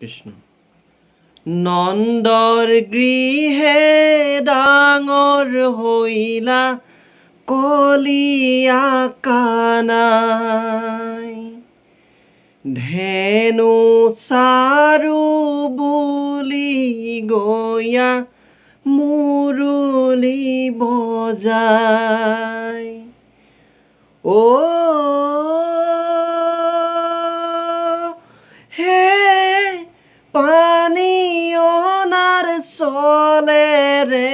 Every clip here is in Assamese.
কৃষ্ণ নন্দৰ গৃহে ডাঙৰ হৈলা কলিয়া কানাই ধেনু চাৰু বুলি গয়া মুৰুলি বজাই হে পানী অনাৰ চলেৰে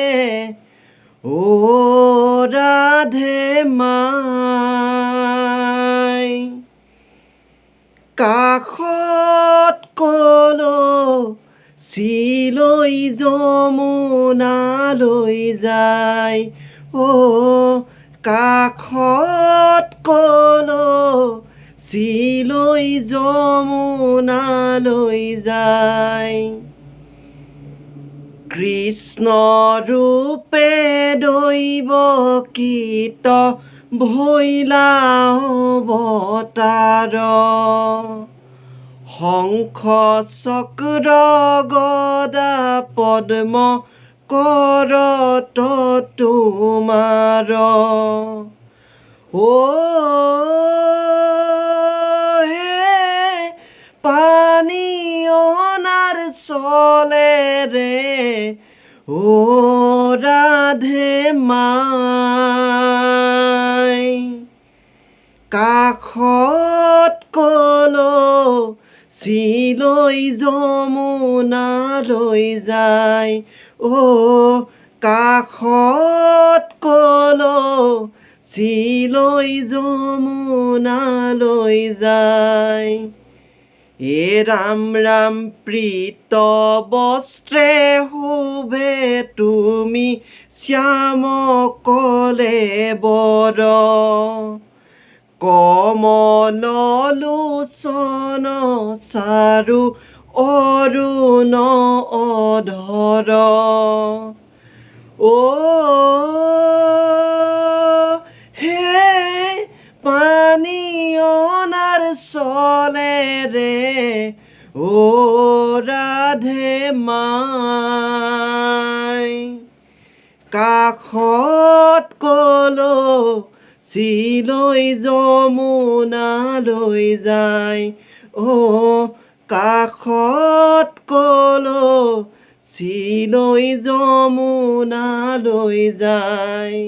ৰাধে মাই কাষত কলচীলৈ যমুনালৈ যায় কাষত কলচীলৈ যমুনালৈ যায় কৃষ্ণ ৰূপে দৈৱকীত ভৈলা অৱতাৰ শংখ চক্ৰ গদা পদ্ম কৰত তোমাৰ হে পানী অনাৰ চলেৰে ৰাধে মাই কাষত কলচীলৈ যমুনালৈ যায় কাষত কলচীলৈ যমুনালৈ যায় ৰাম ৰাম প্ৰীত বস্ত্ৰে শোভে তুমি শ্যাম কলে বৰ কমল লোচন চাৰু অৰুণ অধৰ হে পানী অনাৰ চলেৰে ৰাধে মাই কাষত কলচীলৈ যমুনালৈ যায় কাষত কলচীলৈ যমুনালৈ যায়